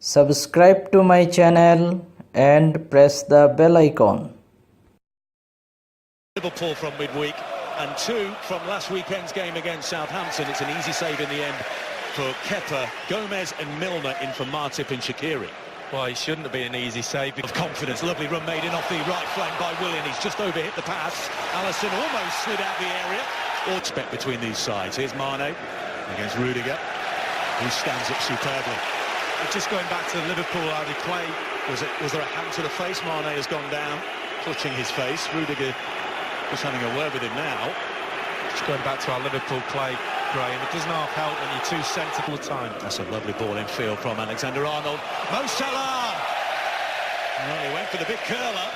Subscribe to my channel and press the bell icon. Liverpool from midweek and 2 from last weekend's game against Southampton. It's an easy save in the end for Kepa, Gomez and Milner in for Matip and Shaqiri. Well, he shouldn't have been an easy save. Of confidence, lovely run made in off the right flank by Willian. He's just overhit the pass. Alisson almost slid out the area. Or expect between these sides. Here's Mane against Rudiger, who stands up superbly. Just going back to Liverpool, how they play. Was there a hand to the face? Mane has gone down, clutching his face. Rudiger just having a word with him now. Just going back to our Liverpool play, Graham, it doesn't half help when you're too centred all the time. That's a lovely ball in field from Alexander-Arnold. Mo Salah! Well, he went for the big curler.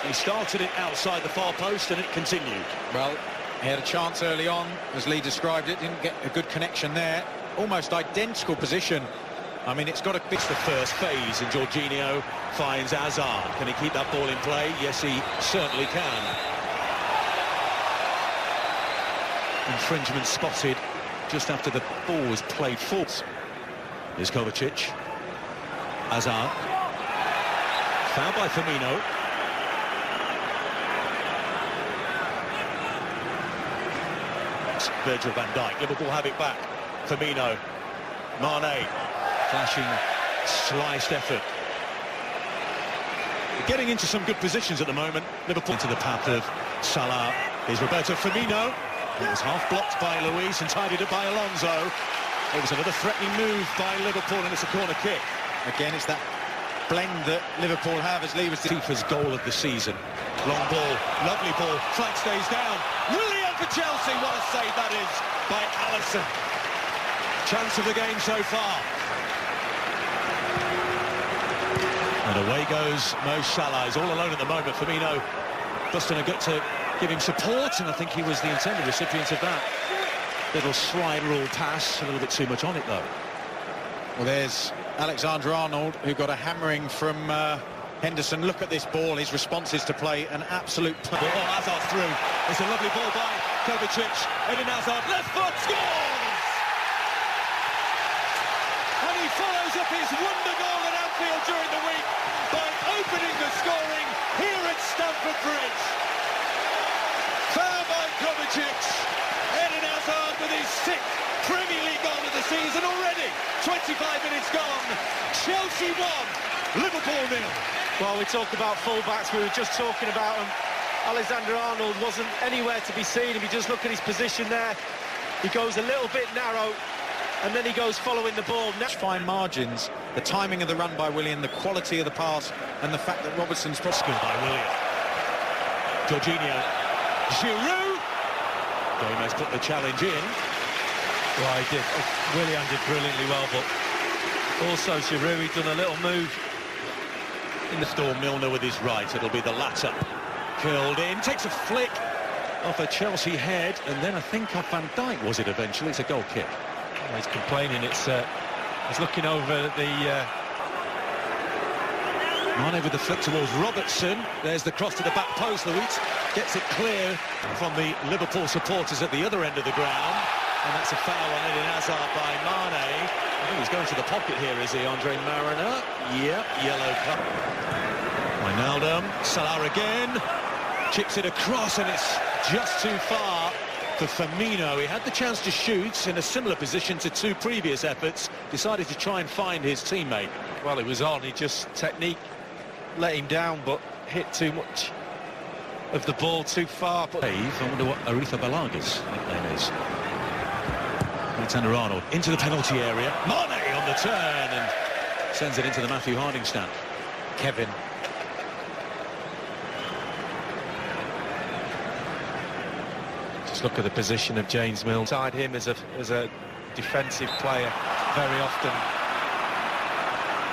He started it outside the far post and it continued. Well, he had a chance early on, as Lee described it, didn't get a good connection there. Almost identical position. I mean, it's got to be the first phase, and Jorginho finds Hazard. Can he keep that ball in play? Yes, he certainly can. Infringement spotted just after the ball was played full. Here's Kovacic. Hazard. Fouled by Firmino. Virgil van Dijk. Liverpool have it back. Firmino. Mane. Flashing, sliced effort. Getting into some good positions at the moment. Liverpool into the path of Salah. Here's Roberto Firmino. It was half blocked by Luis and tidied up by Alonso. It was another threatening move by Liverpool, and it's a corner kick. Again, it's that blend that Liverpool have, as Lee was... FIFA's goal of the season. Long ball, lovely ball, flank stays down. Willian for Chelsea, what a save that is by Alisson. Chance of the game so far. And away goes Mo Salah. He's all alone at the moment. Firmino busting a gut to give him support, and I think he was the intended recipient of that. Little slide rule pass, a little bit too much on it though. Well, there's Alexander-Arnold, who got a hammering from Henderson. Look at this ball, his responses to play, an absolute... Oh, Hazard through. It's a lovely ball by Kovacic. Eden Hazard, left foot, scores! And he follows up his wonder goal at Anfield during the week by opening the scoring here at Stamford Bridge. Foul by Kovacic. Eden Hazard with his 6th Premier League goal of the season already. 25 minutes gone. Chelsea 1, Liverpool 0. Well, we talk about full-backs, we were just talking about him. Alexander-Arnold wasn't anywhere to be seen. If you just look at his position there, he goes a little bit narrow, and then he goes following the ball. Fine margins, the timing of the run by Willian, the quality of the pass, and the fact that Robertson's... Skill by Willian. Jorginho. Giroud. Gomez put the challenge in. Well, he did. Willian did brilliantly well, but also Giroud, he'd done a little move. In the storm, Milner with his right. It'll be the latter. Curled in, takes a flick off a Chelsea head, and then I think off Van Dijk was it eventually. It's a goal kick. Well, he's complaining. He's looking over at the... Mane with the flick towards Robertson. There's the cross to the back post. Luis gets it clear from the Liverpool supporters at the other end of the ground. And that's a foul on Eden Hazard by Mane. I think he's going to the pocket here, is he, Andre Mariner? Yep, yellow card. Wijnaldum, Salah again. Chips it across, and it's just too far for Firmino. He had the chance to shoot in a similar position to 2 previous efforts. Decided to try and find his teammate. Well, it was on. He just... technique let him down, but hit too much of the ball too far. But I wonder what Aretha Balaga's nickname is. Alexander-Arnold into the penalty area. Mane on the turn and sends it into the Matthew Harding stand. Kevin. Just look at the position of James Milner. Side him as a defensive player very often.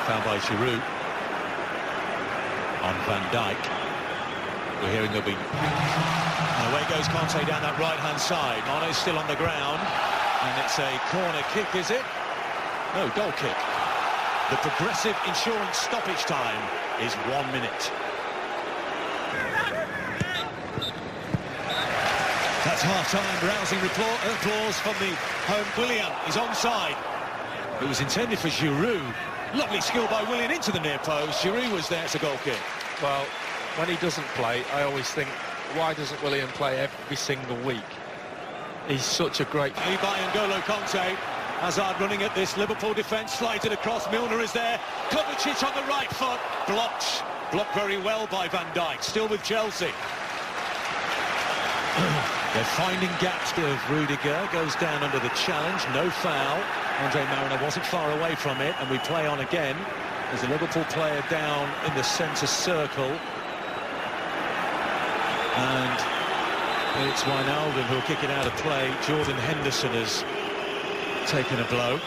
Found by Giroud. On Van Dijk. We're hearing there'll be... And away goes Conte down that right-hand side. Mane's still on the ground. And it's a corner kick, is it? No, goal kick. The Progressive Insurance stoppage time is 1 minute. That's half-time. Rousing applause from the home. Willian is onside. It was intended for Giroud. Lovely skill by Willian into the near post. Giroud was there. It's a goal kick. Well, when he doesn't play, I always think, why doesn't Willian play every single week? He's such a great... Levi and N'Golo Conte. Hazard running at this Liverpool defence, slides it across. Milner is there. Kovacic on the right foot. Blocked very well by Van Dijk. Still with Chelsea. They're finding gaps. Rudiger goes down under the challenge. No foul. Andre Mariner wasn't far away from it, and we play on again. There's a Liverpool player down in the centre circle. And it's Wijnaldum who'll kick it out of play. Jordan Henderson has taken a blow.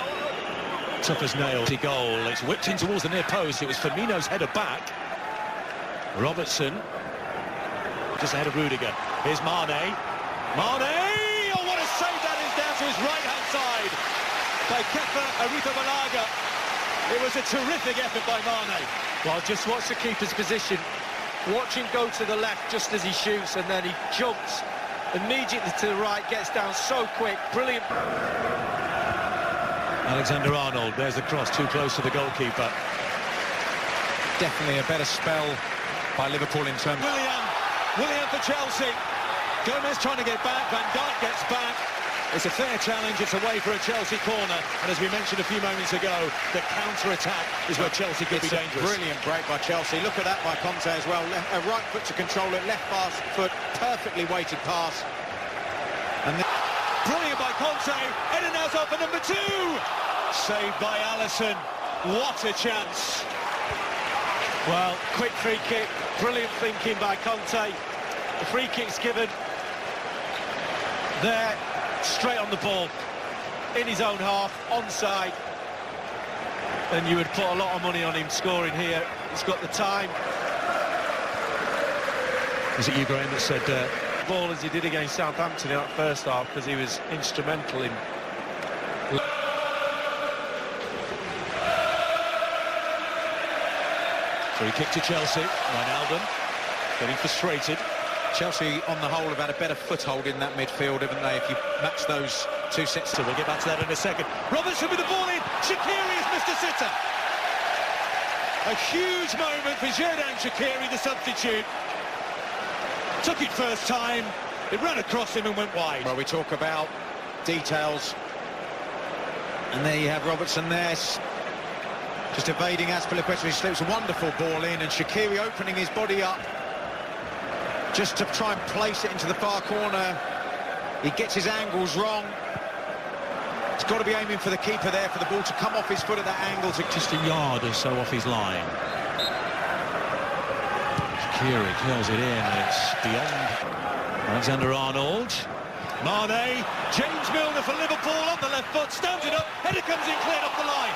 Tough as nails. Goal. It's whipped in towards the near post. It was Firmino's header back. Robertson just ahead of Rudiger. Here's Mane. Mane! Oh, what a save that is down to his right-hand side by Kepa Arrizabalaga. It was a terrific effort by Mane. Well, just watch the keeper's position. Watch him go to the left just as he shoots, and then he jumps immediately to the right, gets down so quick. Brilliant. Alexander-Arnold, there's the cross, too close to the goalkeeper. Definitely a better spell by Liverpool in terms... Willian for Chelsea. Gomez trying to get back, Van Dijk gets back. It's a fair challenge, it's away for a Chelsea corner. And as we mentioned a few moments ago, the counter-attack is where Chelsea could be dangerous. Brilliant break by Chelsea. Look at that by Conte as well. A right foot to control it, left foot, perfectly weighted pass. And then... Brilliant by Conte. Eden's off for number 2. Saved by Alisson. What a chance. Well, quick free kick. Brilliant thinking by Conte. The free kick's given. There, straight on the ball. In his own half, onside. And you would put a lot of money on him scoring here. He's got the time. Is it you, Graham, that said... ball as he did against Southampton in that first half, because he was instrumental in... Free kick to Chelsea. Wijnaldum getting frustrated. Chelsea, on the whole, have had a better foothold in that midfield, haven't they, if you match those two sets. So we'll get back to that in a second. Robertson with the ball in. Shaqiri has missed a sitter. A huge moment for Xherdan Shaqiri, the substitute. Took it first time. It ran across him and went wide. Well, we talk about details. And there you have Robertson there. Just evading Azpilicueta. He slips a wonderful ball in, and Shaqiri opening his body up just to try and place it into the far corner. He gets his angles wrong. He's got to be aiming for the keeper there, for the ball to come off his foot at that angle. Just a yard or so off his line. Shaqiri curls it in, and it's beyond. Alexander-Arnold. Mane. James Milner for Liverpool on the left foot. Stands it up. Header comes in, cleared off the line.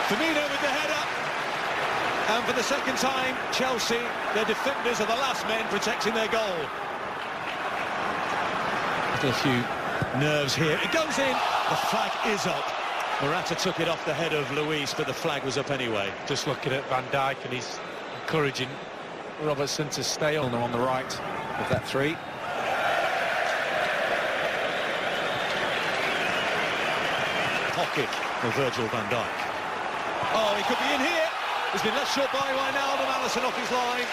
Firmino with the header. And for the second time, Chelsea, their defenders are the last men protecting their goal. A few nerves here. It goes in. The flag is up. Morata took it off the head of Luis, but the flag was up anyway. Just looking at Van Dijk, and he's encouraging Robertson to stay on the right of that 3. Pocket of Virgil van Dijk. Oh, he could be in here. He's been left short by Wijnaldum. Alisson off his line.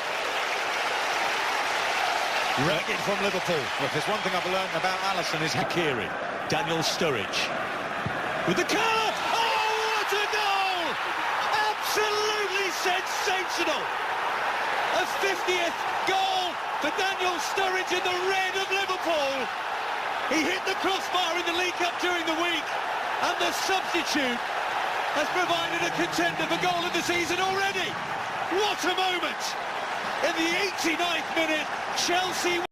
Ragged from Liverpool. Well, if there's one thing I've learned about Alisson is Shaqiri. Daniel Sturridge. With the curl! Oh, what a goal! Absolutely sensational! A 50th goal for Daniel Sturridge in the red of Liverpool. He hit the crossbar in the League Cup during the week, and the substitute has provided a contender for goal of the season already. What a moment! In the 89th minute, Chelsea...